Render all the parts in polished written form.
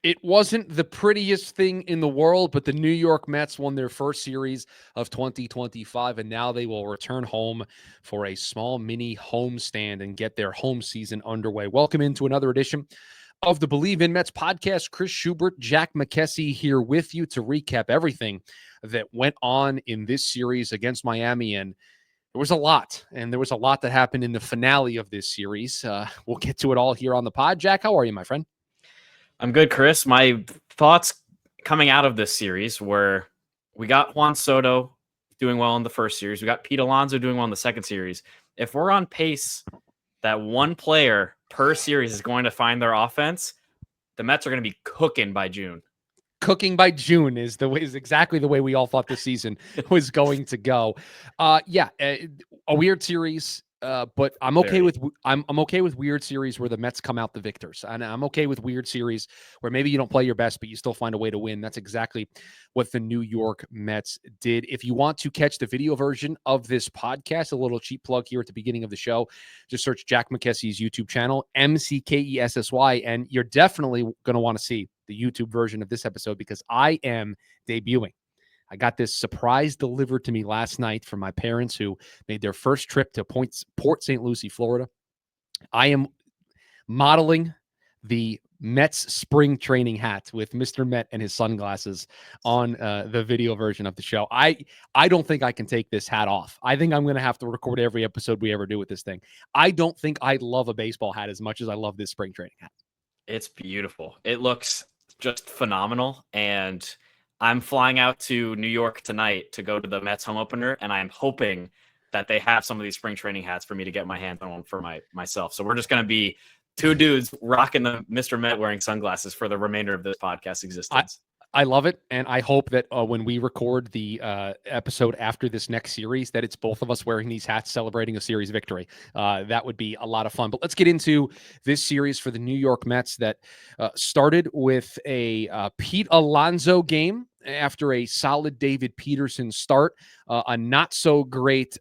It wasn't the prettiest thing in the world, but the New York Mets won their first series of 2025, and now they will return home for a small mini homestand and get their home season underway. Welcome into another edition of the Bleav in Mets podcast. Chris Schubert, Jack McKessie here with you to recap everything that went on in this series against Miami. And there was a lot, that happened in the finale of this series. We'll get to it all here on the pod. Jack, how are you, my friend? I'm good, Chris. My thoughts coming out of this series were we got Juan Soto doing well in the first series. We got Pete Alonso doing well in the second series. If we're on pace that one player per series is going to find their offense, the Mets are going to be cooking by June. Cooking by June is exactly the way we all thought this season was going to go. A weird series. But I'm okay with I'm okay with weird series where the Mets come out the victors, and I'm okay with weird series where maybe you don't play your best, but you still find a way to win. That's exactly what the New York Mets did. If you want to catch the video version of this podcast, a little cheap plug here at the beginning of the show, just search Jack McKessie's YouTube channel, McKessy, and you're definitely going to want to see the YouTube version of this episode because I am debuting. I got this surprise delivered to me last night from my parents who made their first trip to Port St. Lucie, Florida. I am modeling the Mets spring training hat with Mr. Met and his sunglasses on the video version of the show. I don't think I can take this hat off. I think I'm going to have to record every episode we ever do with this thing. I don't think I love a baseball hat as much as I love this spring training hat. It's beautiful. It looks just phenomenal, and I'm flying out to New York tonight to go to the Mets home opener, and I'm hoping that they have some of these spring training hats for me to get my hands on one for myself. So we're just going to be two dudes rocking the Mr. Met wearing sunglasses for the remainder of this podcast existence. I love it, and I hope that when we record the episode after this next series, that it's both of us wearing these hats celebrating a series victory. That would be a lot of fun. But let's get into this series for the New York Mets that started with a Pete Alonso game after a solid David Peterson start, a not-so-great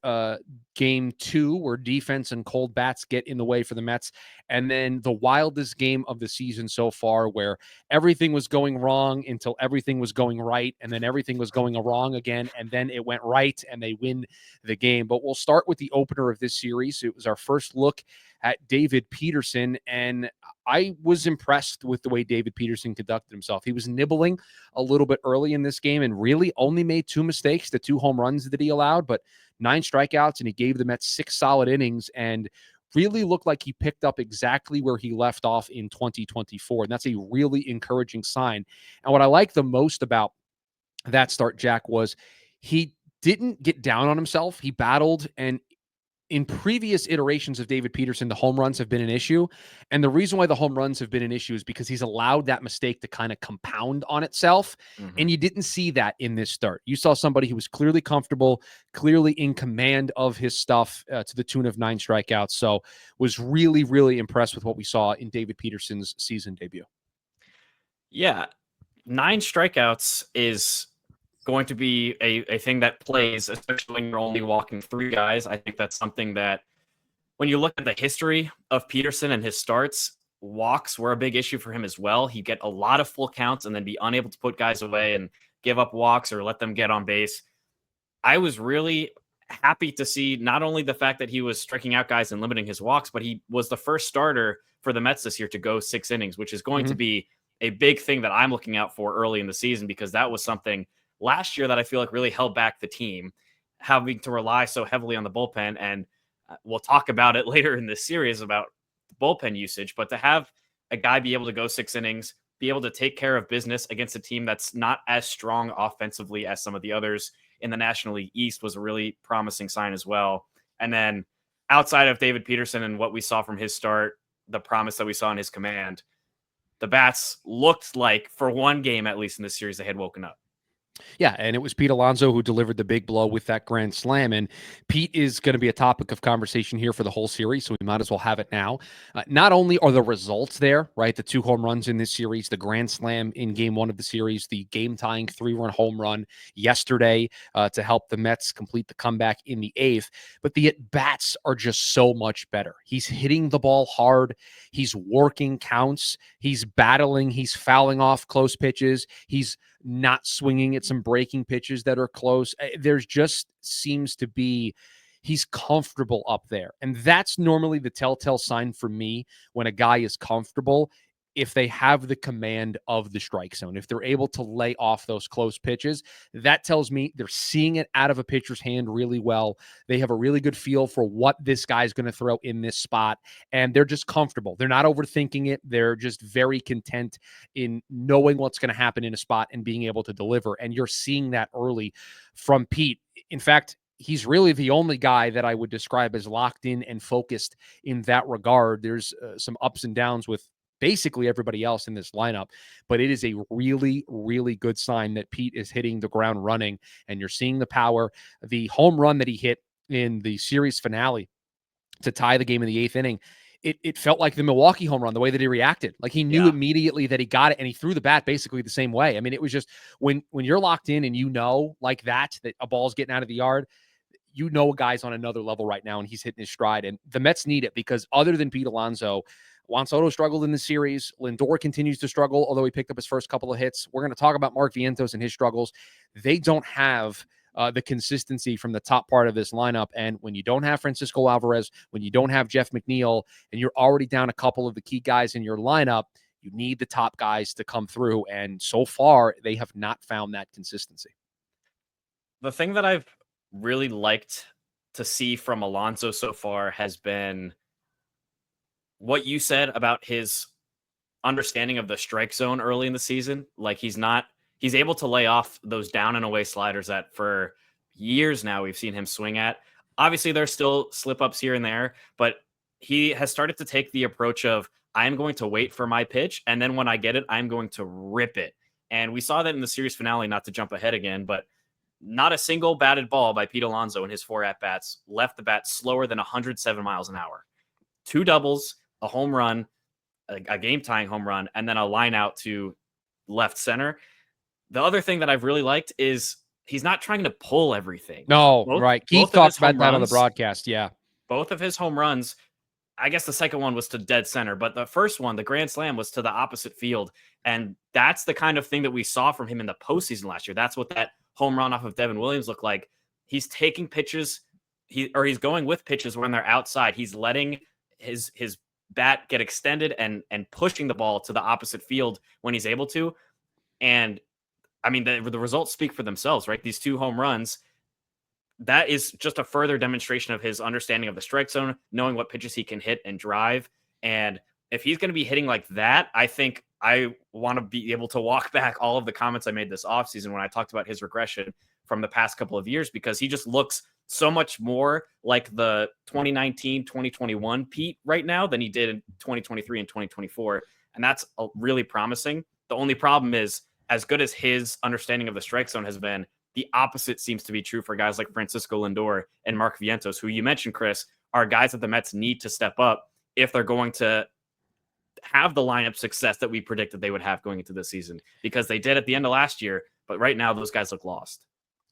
game 2 where defense and cold bats get in the way for the Mets, and then the wildest game of the season so far where everything was going wrong until everything was going right, and then everything was going wrong again, and then it went right, and they win the game. But we'll start with the opener of this series. It was our first look at David Peterson, and I was impressed with the way David Peterson conducted himself. He was nibbling a little bit early in this game and really only made 2 mistakes, the 2 home runs that he allowed, but 9 strikeouts, and he gave the Mets 6 solid innings and really looked like he picked up exactly where he left off in 2024. And that's a really encouraging sign. And what I like the most about that start, Jack, was he didn't get down on himself. He battled, and in previous iterations of David Peterson, the home runs have been an issue. And the reason why the home runs have been an issue is because he's allowed that mistake to kind of compound on itself. Mm-hmm. And you didn't see that in this start. You saw somebody who was clearly comfortable, clearly in command of his stuff to the tune of 9 strikeouts. So was really, really impressed with what we saw in David Peterson's season debut. Yeah. 9 strikeouts is going to be a thing that plays, especially when you're only walking 3 guys. I think that's something that when you look at the history of Peterson and his starts, walks were a big issue for him as well. He'd get a lot of full counts and then be unable to put guys away and give up walks or let them get on base. I was really happy to see not only the fact that he was striking out guys and limiting his walks, but he was the first starter for the Mets this year to go 6 innings, which is going to be a big thing that I'm looking out for early in the season, because that was something last year that I feel like really held back the team, having to rely so heavily on the bullpen. And we'll talk about it later in this series about bullpen usage, but to have a guy be able to go 6 innings, be able to take care of business against a team that's not as strong offensively as some of the others in the National League East was a really promising sign as well. And then outside of David Peterson and what we saw from his start, the promise that we saw in his command, the bats looked like for one game, at least in this series, they had woken up. Yeah, and it was Pete Alonso who delivered the big blow with that grand slam. And Pete is going to be a topic of conversation here for the whole series, so we might as well have it now. Not only are the results there, right? The 2 home runs in this series, the grand slam in game 1 of the series, the game-tying 3-run home run yesterday to help the Mets complete the comeback in the 8th. But the at-bats are just so much better. He's hitting the ball hard. He's working counts. He's battling. He's fouling off close pitches. He's not swinging at some breaking pitches that are close. There's just seems to be he's comfortable up there. And that's normally the telltale sign for me when a guy is comfortable. If they have the command of the strike zone, if they're able to lay off those close pitches, that tells me they're seeing it out of a pitcher's hand really well. They have a really good feel for what this guy's going to throw in this spot, and they're just comfortable. They're not overthinking it. They're just very content in knowing what's going to happen in a spot and being able to deliver. And you're seeing that early from Pete. In fact, he's really the only guy that I would describe as locked in and focused in that regard. There's some ups and downs with basically everybody else in this lineup, but it is a really, really good sign that Pete is hitting the ground running, and you're seeing the power. The home run that he hit in the series finale to tie the game in the 8th inning, it felt like the Milwaukee home run, the way that he reacted. Like he knew immediately that he got it, and he threw the bat basically the same way. I mean, it was just when you're locked in and you know like that a ball's getting out of the yard, you know a guy's on another level right now, and he's hitting his stride. And the Mets need it because other than Pete Alonso, Juan Soto struggled in the series. Lindor continues to struggle, although he picked up his first couple of hits. We're going to talk about Mark Vientos and his struggles. They don't have the consistency from the top part of this lineup. And when you don't have Francisco Alvarez, when you don't have Jeff McNeil, and you're already down a couple of the key guys in your lineup, you need the top guys to come through. And so far, they have not found that consistency. The thing that I've really liked to see from Alonso so far has been what you said about his understanding of the strike zone early in the season. Like he's able to lay off those down and away sliders that for years now we've seen him swing at. Obviously, there's still slip ups here and there, but he has started to take the approach of I'm going to wait for my pitch, and then when I get it, I'm going to rip it. And we saw that in the series finale, not to jump ahead again, but not a single batted ball by Pete Alonso in his 4 at-bats left the bat slower than 107 miles an hour. 2 doubles, a home run, a game-tying home run, and then a line out to left center. The other thing that I've really liked is he's not trying to pull everything. No, right. Keith talked about that on the broadcast, yeah. Both of his home runs, I guess the second one was to dead center, but the first one, the grand slam, was to the opposite field. And that's the kind of thing that we saw from him in the postseason last year. That's what that home run off of Devin Williams looked like. He's taking pitches, he's going with pitches when they're outside. He's letting his bat get extended and pushing the ball to the opposite field when he's able to. And I mean, the results speak for themselves, right? These 2 home runs, that is just a further demonstration of his understanding of the strike zone, knowing what pitches he can hit and drive. And if he's going to be hitting like that, I think I want to be able to walk back all of the comments I made this offseason when I talked about his regression from the past couple of years, because he just looks so much more like the 2019, 2021 Pete right now than he did in 2023 and 2024. And that's really promising. The only problem is, as good as his understanding of the strike zone has been, the opposite seems to be true for guys like Francisco Lindor and Mark Vientos, who you mentioned, Chris, are guys that the Mets need to step up if they're going to have the lineup success that we predicted they would have going into this season, because they did at the end of last year. But right now, those guys look lost.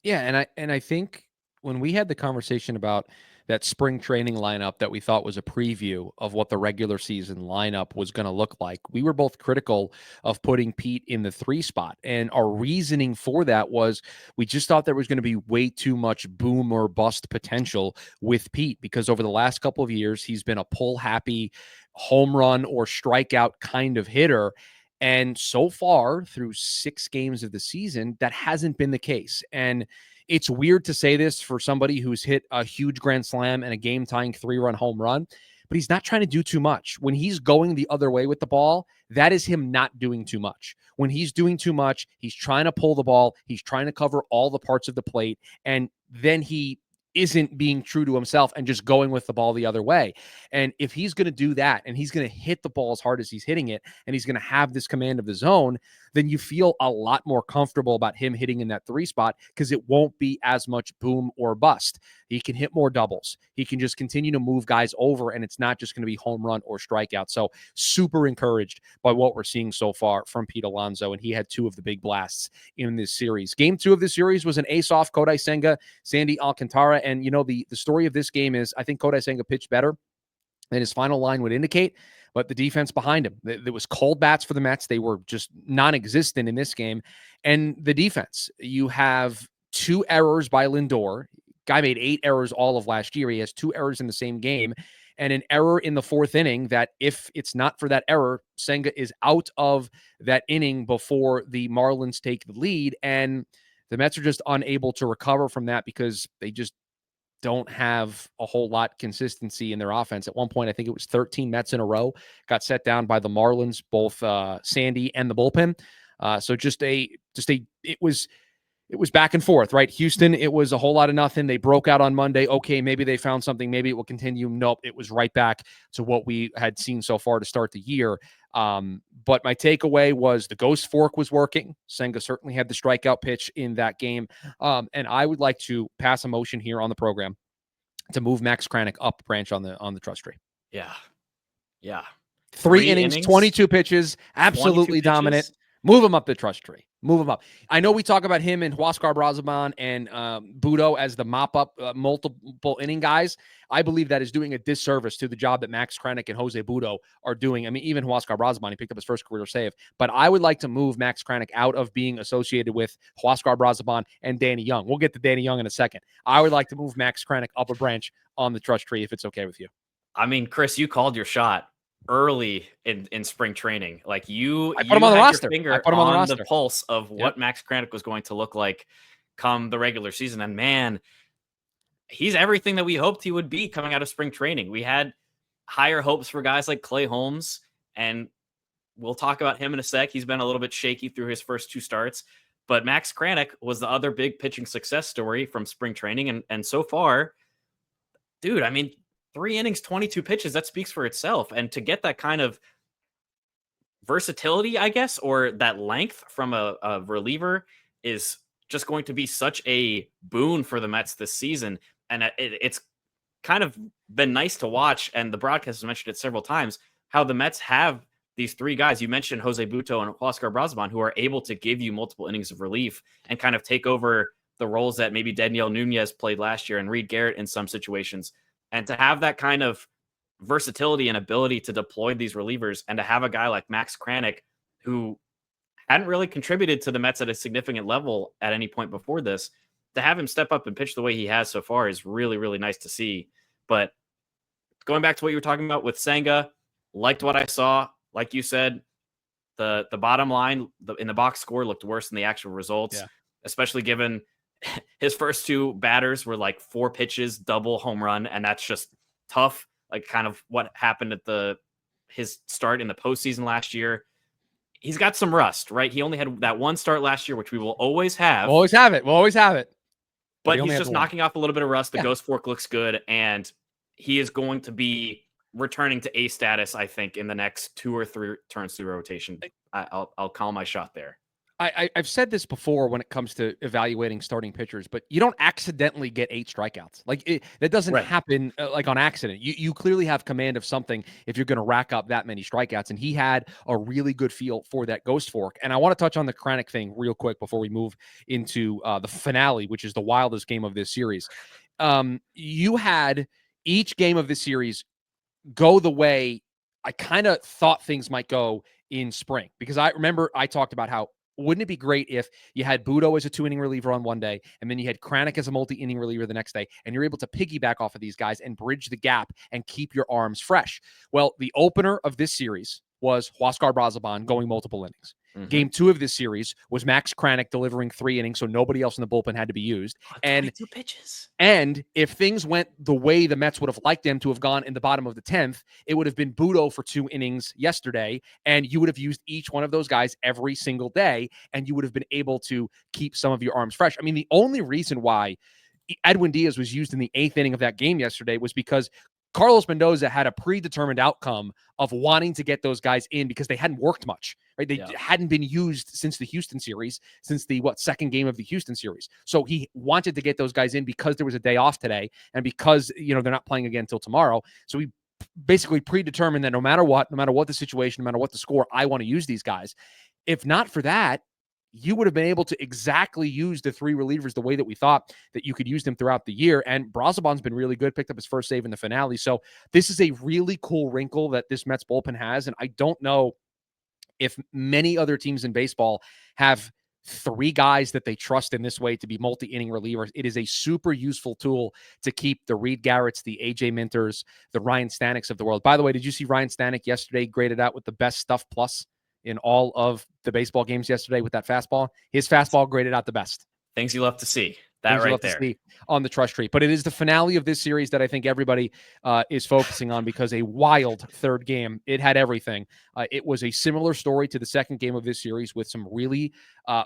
Yeah, and I think when we had the conversation about that spring training lineup that we thought was a preview of what the regular season lineup was going to look like, we were both critical of putting Pete in the 3 spot. And our reasoning for that was we just thought there was going to be way too much boom or bust potential with Pete, because over the last couple of years, he's been a pull happy home run or strikeout kind of hitter. And so far through 6 games of the season, that hasn't been the case. And it's weird to say this for somebody who's hit a huge grand slam and a game-tying 3-run home run, but he's not trying to do too much. When he's going the other way with the ball, that is him not doing too much. When he's doing too much, he's trying to pull the ball, he's trying to cover all the parts of the plate, and then he isn't being true to himself and just going with the ball the other way. And if he's going to do that and he's going to hit the ball as hard as he's hitting it and he's going to have this command of the zone, then you feel a lot more comfortable about him hitting in that 3 spot because it won't be as much boom or bust. He can hit more doubles. He can just continue to move guys over, and it's not just going to be home run or strikeout. So super encouraged by what we're seeing so far from Pete Alonso, and he had 2 of the big blasts in this series. Game 2 of this series was an ace-off, Kodai Senga, Sandy Alcantara, and the story of this game is I think Kodai Senga pitched better than his final line would indicate, but the defense behind him, there was cold bats for the Mets. They were just non-existent in this game. And the defense, you have 2 errors by Lindor. Guy made 8 errors all of last year. He has 2 errors in the same game and an error in the 4th inning that if it's not for that error, Senga is out of that inning before the Marlins take the lead. And the Mets are just unable to recover from that because they just don't have a whole lot consistency in their offense. At one point, I think it was 13 Mets in a row got set down by the Marlins, both Sandy and the bullpen. So it was back and forth, right? Houston, it was a whole lot of nothing. They broke out on Monday. Okay, maybe they found something. Maybe it will continue. Nope, it was right back to what we had seen so far to start the year. But my takeaway was the ghost fork was working. Senga certainly had the strikeout pitch in that game. And I would like to pass a motion here on the program to move Max Kranick up branch on the trust tree. Yeah. 3 innings, 22 pitches, absolutely 22 dominant. pitches. Move him up the trust tree. Move him up. I know we talk about him and Huascar Brazaban and Budo as the mop-up multiple inning guys. I Bleav that is doing a disservice to the job that Max Kranick and Jose Budo are doing. I mean, even Huascar Brazaban, he picked up his first career save. But I would like to move Max Kranick out of being associated with Huascar Brazaban and Danny Young. We'll get to Danny Young in a second. I would like to move Max Kranick up a branch on the trust tree if it's okay with you. I mean, Chris, you called your shot early in spring training. Like I put him on the roster. I put him on the pulse of what Max Kranick was going to look like come the regular season. And man, he's everything that we hoped he would be coming out of spring training. We had higher hopes for guys like Clay Holmes, and we'll talk about him in a sec. He's been a little bit shaky through his first 2 starts, but Max Kranick was the other big pitching success story from spring training. And so far, dude, I mean, 3 innings, 22 pitches, that speaks for itself. And to get that kind of versatility, I guess, or that length from a reliever is just going to be such a boon for the Mets this season. And it's kind of been nice to watch. And the broadcast has mentioned it several times, how the Mets have these 3 guys. You mentioned Jose Buto and Huascar Brazaban, who are able to give you multiple innings of relief and kind of take over the roles that maybe Daniel Nunez played last year and Reed Garrett in some situations. And to have that kind of versatility and ability to deploy these relievers, and to have a guy like Max Kranick, who hadn't really contributed to the Mets at a significant level at any point before this, to have him step up and pitch the way he has so far is really, really nice to see. But going back to what you were talking about with Senga, liked what I saw. Like you said, the bottom line in the box score looked worse than the actual results, especially given his first 2 batters were like 4 pitches, double home run. And that's just tough. Like kind of what happened at his start in the postseason last year. He's got some rust, right? He only had that 1 start last year, which we will always have. We'll always have it. But he's just knocking off a little bit of rust. The ghost fork looks good. And he is going to be returning to A status, I think, in the next 2 or 3 turns through rotation. I'll call my shot there. I've said this before when it comes to evaluating starting pitchers, but you don't accidentally get 8 strikeouts. That doesn't happen like on accident. You clearly have command of something if you're going to rack up that many strikeouts. And he had a really good feel for that ghost fork. And I want to touch on the Kranick thing real quick before we move into the finale, which is the wildest game of this series. You had each game of this series go the way I kind of thought things might go in spring, because I remember I talked about how wouldn't it be great if you had Budo as a 2-inning reliever on one day, and then you had Kranick as a multi-inning reliever the next day, and you're able to piggyback off of these guys and bridge the gap and keep your arms fresh? Well, the opener of this series was Huascar Brazaban going multiple innings. Mm-hmm. Game 2 of this series was Max Kranick delivering 3 innings, so nobody else in the bullpen had to be used. 22 pitches. And if things went the way the Mets would have liked them to have gone in the bottom of the 10th, it would have been Budo for 2 innings yesterday, and you would have used each one of those guys every single day, and you would have been able to keep some of your arms fresh. I mean, the only reason why Edwin Diaz was used in the 8th inning of that game yesterday was because Carlos Mendoza had a predetermined outcome of wanting to get those guys in because they hadn't worked much, right? They hadn't been used since the Houston series, since the second game of the Houston series. So he wanted to get those guys in because there was a day off today and because, they're not playing again until tomorrow. So he basically predetermined that no matter what the situation, no matter what the score, I want to use these guys. If not for that, you would have been able to exactly use the 3 relievers the way that we thought that you could use them throughout the year. And Brazoban's been really good, picked up his first save in the finale. So this is a really cool wrinkle that this Mets bullpen has. And I don't know if many other teams in baseball have 3 guys that they trust in this way to be multi-inning relievers. It is a super useful tool to keep the Reed Garretts, the AJ Minters, the Ryan Staneks of the world. By the way, did you see Ryan Stanek yesterday graded out with the best stuff plus in all of the baseball games yesterday with that fastball? His fastball graded out the best. Things you love to see. That right there. To see on the trust tree. But it is the finale of this series that I think everybody is focusing on because a wild third game. It had everything. It was a similar story to the second game of this series with some really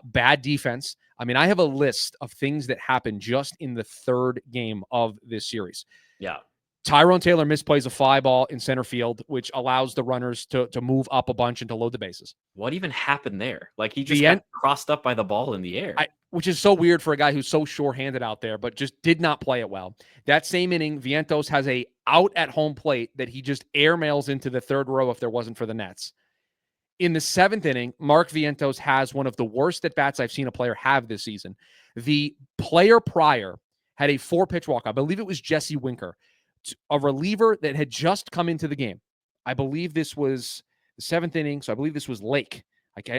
bad defense. I mean, I have a list of things that happened just in the third game of this series. Yeah. Tyrone Taylor misplays a fly ball in center field, which allows the runners to move up a bunch and to load the bases. What even happened there? Like he just got crossed up by the ball in the air. Which is so weird for a guy who's so sure-handed out there, but just did not play it well. That same inning, Vientos has a out at home plate that he just airmails into the third row if there wasn't for the Nets. In the 7th inning, Mark Vientos has one of the worst at-bats I've seen a player have this season. The player prior had a 4-pitch walk. I believe it was Jesse Winker, a reliever that had just come into the game. I believe this was the 7th inning, so I believe this was Lake.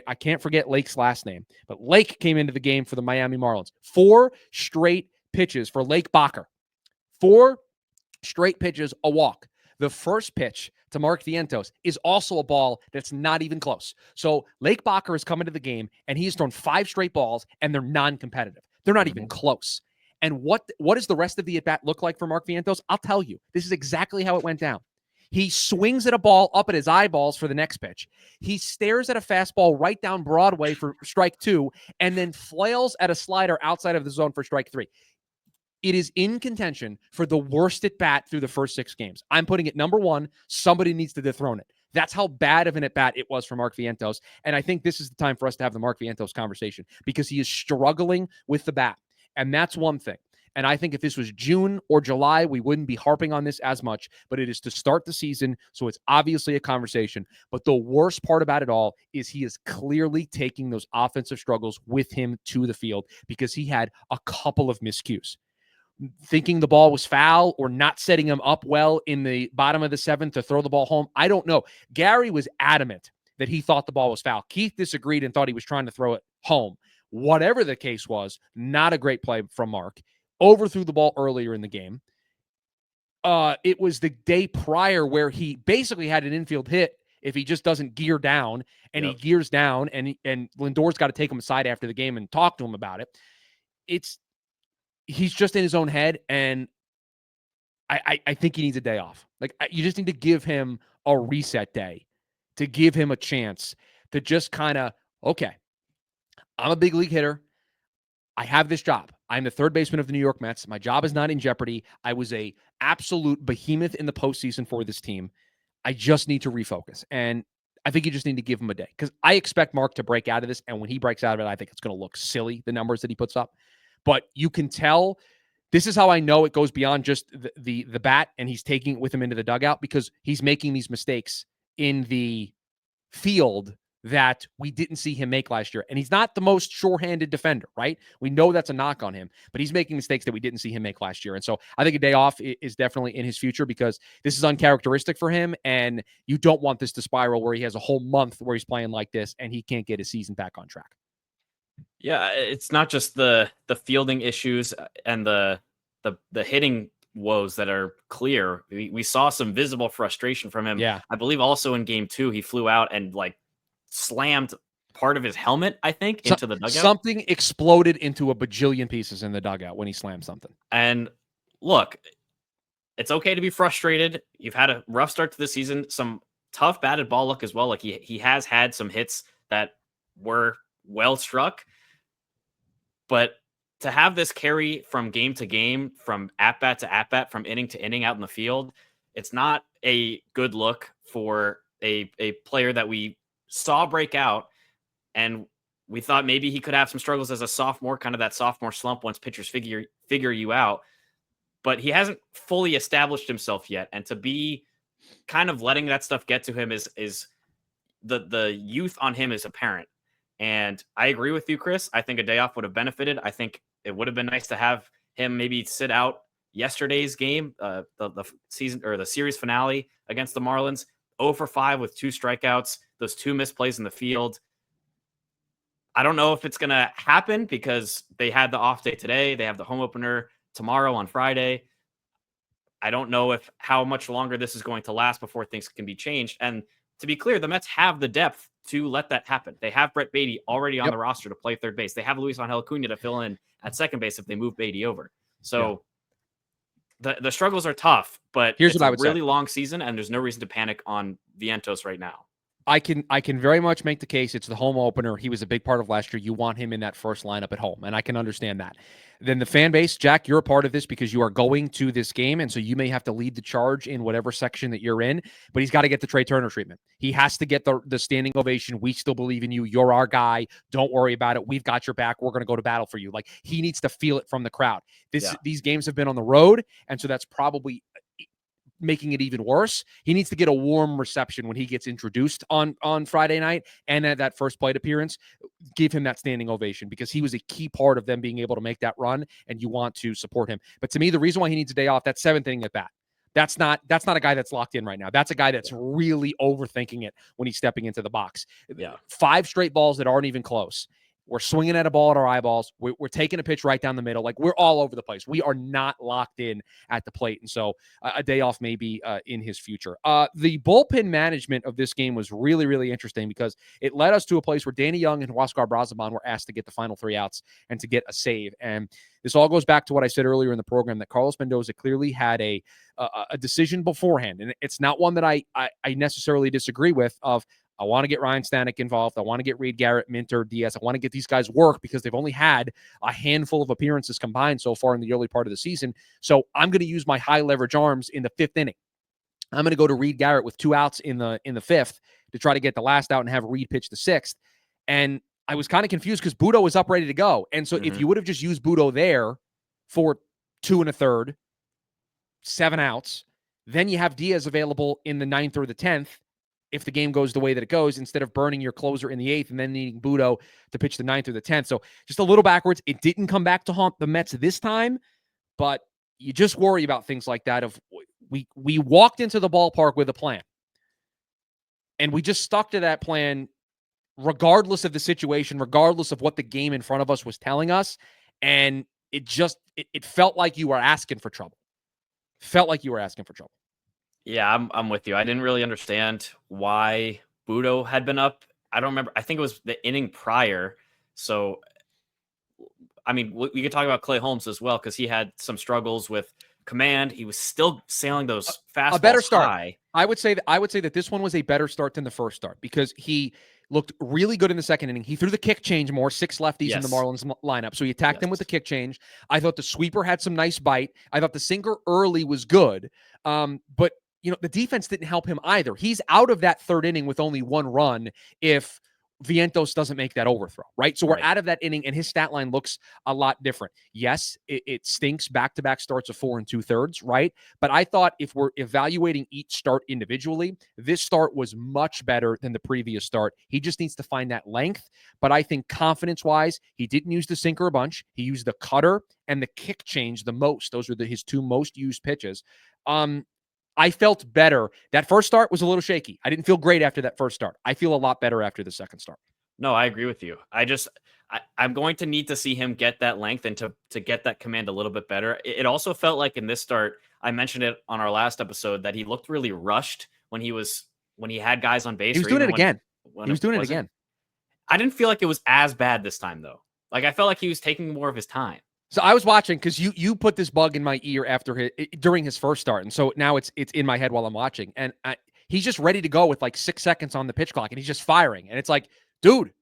I can't forget Lake's last name, but Lake came into the game for the Miami Marlins. 4 straight pitches for Lake Bacher. 4 straight pitches, a walk. The first pitch to Mark Vientos is also a ball that's not even close. So Lake Bacher has come into the game, and he's thrown 5 straight balls, and they're non-competitive. They're not even close. And what does the rest of the at-bat look like for Mark Vientos? I'll tell you. This is exactly how it went down. He swings at a ball up at his eyeballs for the next pitch. He stares at a fastball right down Broadway for strike 2, and then flails at a slider outside of the zone for strike 3. It is in contention for the worst at bat through the first 6 games. I'm putting it number 1. Somebody needs to dethrone it. That's how bad of an at bat it was for Mark Vientos. And I think this is the time for us to have the Mark Vientos conversation because he is struggling with the bat. And that's one thing. And I think if this was June or July, we wouldn't be harping on this as much, but it is to start the season. So it's obviously a conversation. But the worst part about it all is he is clearly taking those offensive struggles with him to the field because he had a couple of miscues. Thinking the ball was foul or not setting him up well in the bottom of the 7th to throw the ball home. I don't know. Gary was adamant that he thought the ball was foul. Keith disagreed and thought he was trying to throw it home. Whatever the case was, not a great play from Mark. Overthrew the ball earlier in the game. It was the day prior where he basically had an infield hit if he just doesn't gear down, and he gears down, and Lindor's got to take him aside after the game and talk to him about it. He's just in his own head, and I think he needs a day off. Like, you just need to give him a reset day, to give him a chance to just kind of, okay, I'm a big league hitter. I have this job. I'm the third baseman of the New York Mets. My job is not in jeopardy. I was a absolute behemoth in the postseason for this team. I just need to refocus. And I think you just need to give him a day because I expect Mark to break out of this. And when he breaks out of it, I think it's going to look silly, the numbers that he puts up. But you can tell this is how I know it goes beyond just the bat and he's taking it with him into the dugout because he's making these mistakes in the field that we didn't see him make last year. And he's not the most sure-handed defender, right? We know that's a knock on him, but he's making mistakes that we didn't see him make last year. And so I think a day off is definitely in his future because this is uncharacteristic for him. And you don't want this to spiral where he has a whole month where he's playing like this and he can't get his season back on track. Yeah, it's not just the fielding issues and the hitting woes that are clear. We saw some visible frustration from him. Yeah. I believe also in game 2, he flew out and slammed part of his helmet, I think, into the dugout. Something exploded into a bajillion pieces in the dugout when he slammed something. And look, it's okay to be frustrated. You've had a rough start to the season, some tough batted ball luck as well. Like he has had some hits that were well struck, but to have this carry from game to game, from at bat to at bat, from inning to inning out in the field, it's not a good look for a player that we saw break out, and we thought maybe he could have some struggles as a sophomore, kind of that sophomore slump once pitchers figure you out. But he hasn't fully established himself yet, and to be kind of letting that stuff get to him is the youth on him is apparent. And I agree with you, Chris. I think a day off would have benefited. I think it would have been nice to have him maybe sit out yesterday's game, the season or the series finale against the Marlins. 0 for 5 with 2 strikeouts, those 2 missed plays in the field. I don't know if it's going to happen because they had the off day today. They have the home opener tomorrow on Friday. I don't know if how much longer this is going to last before things can be changed. And to be clear, the Mets have the depth to let that happen. They have Brett Beatty already on the roster to play third base. They have Luis Angel Acuna to fill in at second base if they move Beatty over. So the struggles are tough, but Here's it's what I a would really say. long season, and there's no reason to panic on Vientos right now. I can very much make the case it's the home opener. He was a big part of last year. You want him in that first lineup at home, and I can understand that. Then the fan base, Jack, you're a part of this because you are going to this game, and so you may have to lead the charge in whatever section that you're in, but he's got to get the Trey Turner treatment. He has to get the standing ovation. We still believe in you. You're our guy. Don't worry about it. We've got your back. We're going to go to battle for you. Like, he needs to feel it from the crowd. These games have been on the road, and so that's probably making it even worse. He needs to get a warm reception when he gets introduced on Friday night, and at that first plate appearance, give him that standing ovation because he was a key part of them being able to make that run, and you want to support him. But to me, the reason why he needs a day off, that 7th inning at bat, that's not a guy that's locked in right now. That's a guy that's really overthinking it when he's stepping into the box. 5 straight balls that aren't even close. We're swinging at a ball at our eyeballs. We're taking a pitch right down the middle. Like, we're all over the place. We are not locked in at the plate. And so a day off may be in his future. The bullpen management of this game was really, really interesting because it led us to a place where Danny Young and Huascar Brazaban were asked to get the final 3 outs and to get a save. And this all goes back to what I said earlier in the program, that Carlos Mendoza clearly had a decision beforehand. And it's not one that I necessarily disagree with, of I want to get Ryan Stanek involved. I want to get Reed Garrett, Minter, Diaz. I want to get these guys work because they've only had a handful of appearances combined so far in the early part of the season. So I'm going to use my high leverage arms in the 5th inning. I'm going to go to Reed Garrett with 2 outs in the 5th to try to get the last out and have Reed pitch the 6th. And I was kind of confused because Budo was up ready to go. And so if you would have just used Budo there for 2 1/3, 7 outs, then you have Diaz available in the 9th or the 10th if the game goes the way that it goes, instead of burning your closer in the 8th and then needing Budo to pitch the 9th or the 10th. So just a little backwards. It didn't come back to haunt the Mets this time, but you just worry about things like that. Of we walked into the ballpark with a plan, and we just stuck to that plan regardless of the situation, regardless of what the game in front of us was telling us. And it felt like you were asking for trouble. Yeah, I'm with you. I didn't really understand why Budo had been up. I don't remember. I think it was the inning prior. So, I mean, we could talk about Clay Holmes as well because he had some struggles with command. He was still sailing those fastballs a better start. high. I would say that this one was a better start than the first start because he looked really good in the 2nd inning. He threw the kick change more, 6 lefties in the Marlins lineup. So he attacked them with the kick change. I thought the sweeper had some nice bite. I thought the sinker early was good. But the defense didn't help him either. He's out of that 3rd inning with only 1 run if Vientos doesn't make that overthrow, right? So we're out of that inning, and his stat line looks a lot different. Yes, it stinks back-to-back starts of 4 2/3, right? But I thought if we're evaluating each start individually, this start was much better than the previous start. He just needs to find that length. But I think confidence-wise, he didn't use the sinker a bunch. He used the cutter and the kick change the most. Those were his 2 most used pitches. I felt better. That first start was a little shaky. I didn't feel great after that first start. I feel a lot better after the second start. No, I agree with you. I'm going to need to see him get that length and to get that command a little bit better. It also felt like in this start, I mentioned it on our last episode, that he looked really rushed when he had guys on base. He was doing it again. I didn't feel like it was as bad this time though. Like, I felt like he was taking more of his time. So I was watching because you put this bug in my ear during his first start, and so now it's in my head while I'm watching, and he's just ready to go with like 6 seconds on the pitch clock, and he's just firing, and it's like, dude,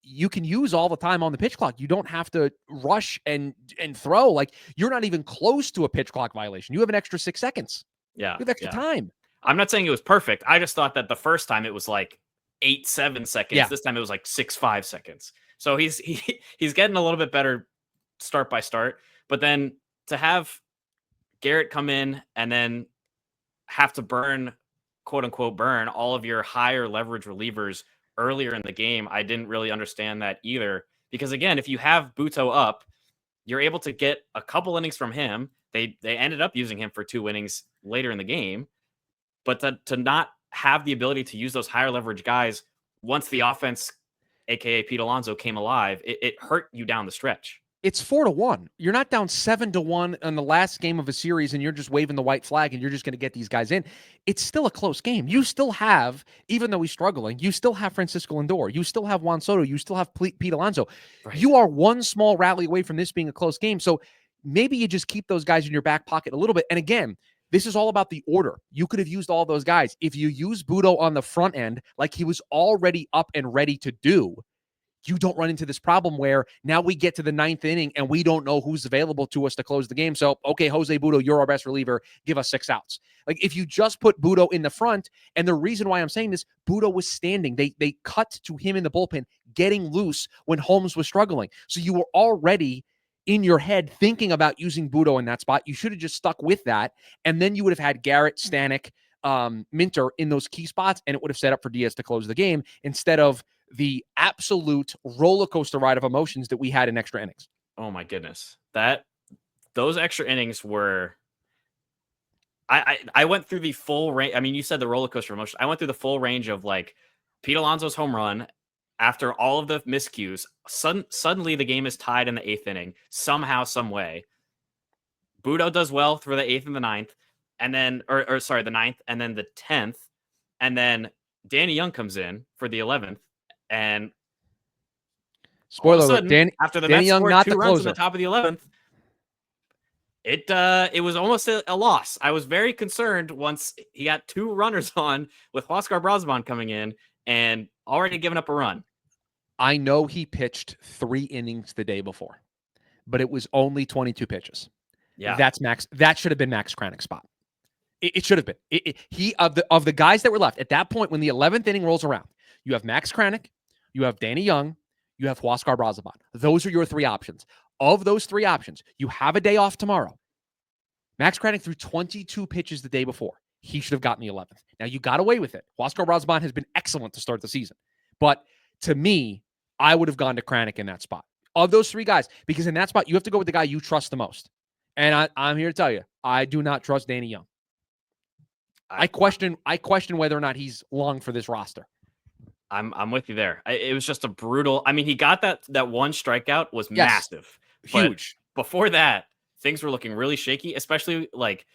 you can use all the time on the pitch clock. You don't have to rush and throw. Like, you're not even close to a pitch clock violation. You have an extra 6 seconds. Yeah. You have extra time. I'm not saying it was perfect. I just thought that the first time it was like 8-7 seconds. Yeah. This time it was like 6-5 seconds. So he's getting a little bit better start by start. But then to have Garrett come in and then have to burn, quote unquote, burn all of your higher leverage relievers earlier in the game, I didn't really understand that either. Because again, if you have Buto up, you're able to get a couple innings from him. They ended up using him for 2 innings later in the game. But to not have the ability to use those higher leverage guys once the offense, aka Pete Alonso, came alive, it hurt you down the stretch. It's 4-1. You're not down 7-1 on the last game of a series and you're just waving the white flag and you're just going to get these guys in. It's still a close game. You still have, even though he's struggling, you still have Francisco Lindor. You still have Juan Soto. You still have Pete Alonso. Right. You are one small rally away from this being a close game. So maybe you just keep those guys in your back pocket a little bit. And again, this is all about the order. You could have used all those guys. If you use Buto on the front end, like he was already up and ready to do, you don't run into this problem where now we get to the 9th inning and we don't know who's available to us to close the game. So, okay, Jose Buto, you're our best reliever. Give us 6 outs. Like, if you just put Buto in the front, and the reason why I'm saying this, Buto was standing. They cut to him in the bullpen, getting loose when Holmes was struggling. So you were already in your head thinking about using Buto in that spot. You should have just stuck with that, and then you would have had Garrett, Stanek, Minter in those key spots, and it would have set up for Diaz to close the game instead of the absolute roller coaster ride of emotions that we had in extra innings. Oh my goodness. Those extra innings were, I went through the full range. I mean, you said the roller coaster emotion. I went through the full range of like Pete Alonso's home run after all of the miscues. Suddenly the game is tied in the 8th inning, somehow, some way. Buto does well through the 8th and the 9th, and then, or sorry, the 9th, and then the 10th, and then Danny Young comes in for the 11th. And spoiler alert, after the Danny Mets Young scored not 2 the runs closer. in the top of the 11th, it was almost a loss. I was very concerned once he got 2 runners on with Huascar Braziban coming in and already giving up a run. I know he pitched 3 innings the day before, but it was only 22 pitches. Yeah, that's Max. That should have been Max Kranik's spot. It should have been. He of the guys that were left at that point when the 11th inning rolls around, you have Max Kranik, you have Danny Young, you have Huascar Braziban. Those are your 3 options. Of those 3 options, you have a day off tomorrow. Max Kranik threw 22 pitches the day before. He should have gotten the 11th. Now, you got away with it. Huascar Braziban has been excellent to start the season. But to me, I would have gone to Kranik in that spot. Of those 3 guys, because in that spot, you have to go with the guy you trust the most. And I'm here to tell you, I do not trust Danny Young. I question whether or not he's long for this roster. I'm with you there. It was just a brutal. I mean, he got that one strikeout was massive, huge. Before that, things were looking really shaky. Especially like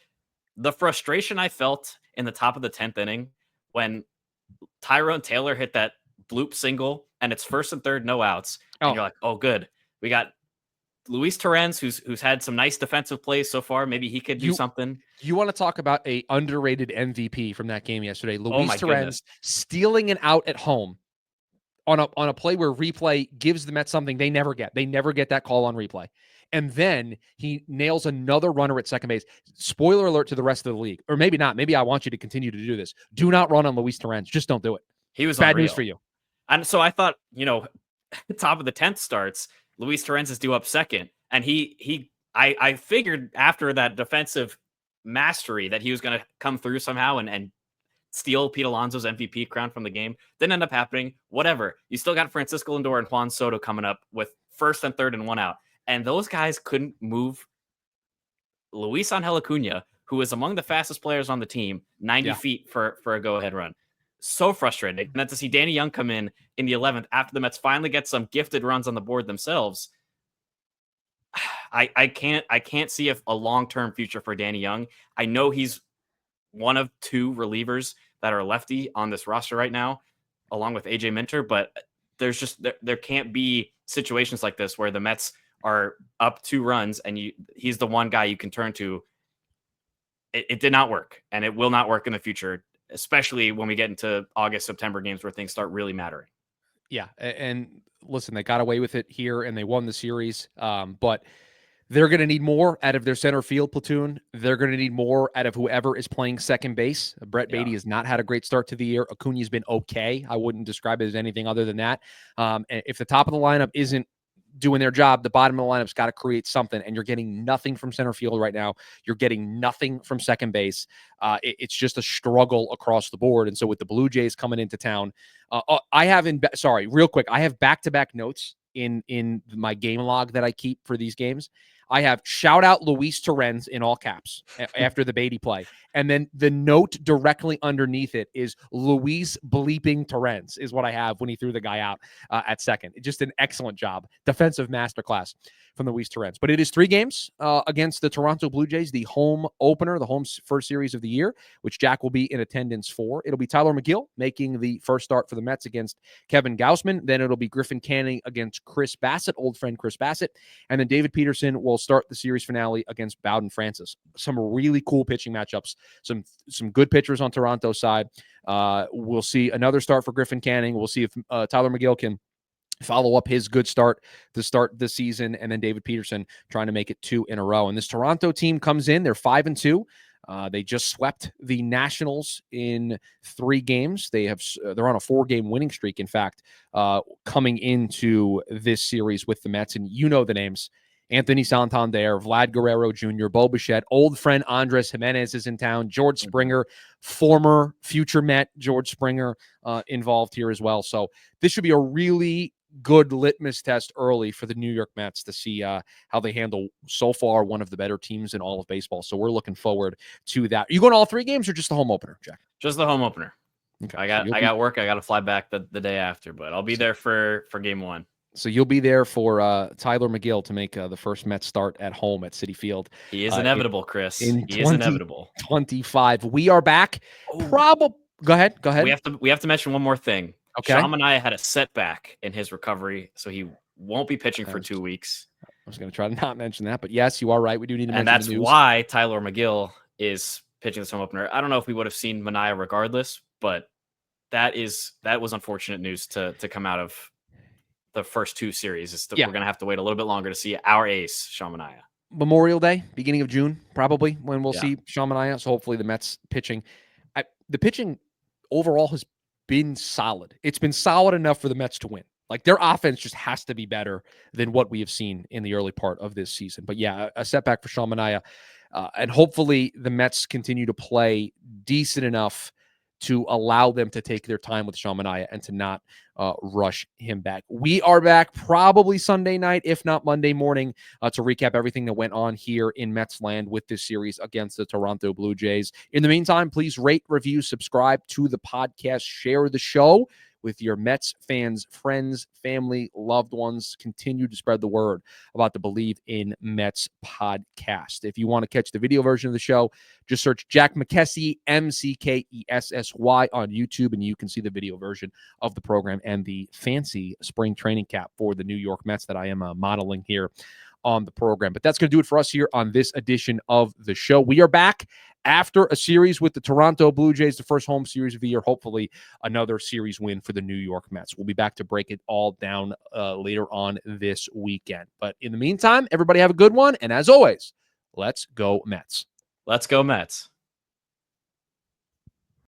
the frustration I felt in the top of the 10th inning when Tyrone Taylor hit that bloop single and it's 1st and 3rd, no outs, and you're like, oh, good, we got Luis Torrens, who's had some nice defensive plays so far. Maybe he could do something. You want to talk about a underrated MVP from that game yesterday? Luis Torrens stealing an out at home on a play where replay gives the Mets something they never get. They never get that call on replay. And then he nails another runner at second base. Spoiler alert to the rest of the league. Or maybe not. Maybe I want you to continue to do this. Do not run on Luis Torrens. Just don't do it. He was bad unreal. News for you. And so I thought, top of the 10th starts, Luis Torrens is due up second. And I figured after that defensive mastery that he was going to come through somehow and steal Pete Alonso's MVP crown from the game. Didn't end up happening. Whatever. You still got Francisco Lindor and Juan Soto coming up with 1st and 3rd and 1 out. And those guys couldn't move Luis Angel Acuna, who is among the fastest players on the team, 90 feet for a go-ahead run. So frustrating. And then to see Danny Young come in the 11th after the Mets finally get some gifted runs on the board themselves, I can't see a long-term future for Danny Young. I know he's one of 2 relievers that are lefty on this roster right now, along with AJ Minter, but there's just there can't be situations like this where the Mets are up 2 runs and he's the one guy you can turn to. It did not work, and it will not work in the future, especially when we get into August, September games where things start really mattering. Yeah, and listen, they got away with it here and they won the series, but they're going to need more out of their center field platoon. They're going to need more out of whoever is playing second base. Brett Yeah. Beatty has not had a great start to the year. Acuna's been okay. I wouldn't describe it as anything other than that. And if the top of the lineup isn't doing their job, the bottom of the lineup's got to create something, and you're getting nothing from center field right now. You're getting nothing from second base. It's just a struggle across the board. And so with the Blue Jays coming into town, I have real quick, I have back-to-back notes in my game log that I keep for these games. I have shout out Luis Torrens in all caps after the Beatty play. And then the note directly underneath it is Luis bleeping Torrens is what I have when he threw the guy out at second. Just an excellent job. Defensive masterclass from Luis Torrens. But it is 3 games against the Toronto Blue Jays, the home opener, the home first series of the year, which Jack will be in attendance for. It'll be Tyler McGill making the first start for the Mets against Kevin Gausman. Then it'll be Griffin Canning against Chris Bassett, old friend Chris Bassett. And then David Peterson will start the series finale against Bowden Francis. Some really cool pitching matchups, some good pitchers on Toronto's side. We'll see another start for Griffin Canning. We'll see if Tyler McGill can follow up his good start to start the season, and then David Peterson trying to make it 2 in a row. And this Toronto team comes in, they're 5-2. They just swept the Nationals in 3 games. They're on a 4-game winning streak, in fact, coming into this series with the Mets. And you know the names. Anthony Santander, Vlad Guerrero Jr., Bo Bichette, old friend Andres Jimenez is in town, George Springer, former future Met George Springer involved here as well. So this should be a really good litmus test early for the New York Mets to see how they handle so far one of the better teams in all of baseball. So we're looking forward to that. Are you going to all 3 games or just the home opener, Jack? Just the home opener. Okay, I got work. I got to fly back the day after, but I'll be there for game 1. So you'll be there for Tyler McGill to make the first Mets start at home at Citi Field. He is inevitable, Chris. He is inevitable. 25. We are back. Probably. Go ahead. We have to mention one more thing. Okay. Sean Manaea had a setback in his recovery, so he won't be pitching for 2 weeks. I was going to try to not mention that, but yes, you are right. We do need to mention and that's the news. why Tyler McGill is pitching this home opener. I don't know if we would have seen Manaea regardless, but that was unfortunate news to come out of the first 2 series. We're going to have to wait a little bit longer to see our ace, Sean Manaea. Memorial Day, beginning of June, probably when we'll see Sean Manaea. So hopefully the Mets pitching. The pitching overall has been solid. It's been solid enough for the Mets to win. Like, their offense just has to be better than what we have seen in the early part of this season. But yeah, a setback for Sean Manaea. And hopefully the Mets continue to play decent enough to allow them to take their time with Sean Manaea and to not rush him back. We are back probably Sunday night, if not Monday morning, to recap everything that went on here in Mets land with this series against the Toronto Blue Jays. In the meantime, please rate, review, subscribe to the podcast, share the show with your Mets fans, friends, family, loved ones. Continue to spread the word about the Bleav in Mets podcast. If you want to catch the video version of the show, just search Jack McKessy, McKessy on YouTube, and you can see the video version of the program and the fancy spring training cap for the New York Mets that I am modeling here on the program. But that's going to do it for us here on this edition of the show. We are back after a series with the Toronto Blue Jays, the first home series of the year, hopefully another series win for the New York Mets. We'll be back to break it all down later on this weekend. But in the meantime, everybody have a good one. And as always, let's go Mets. Let's go Mets.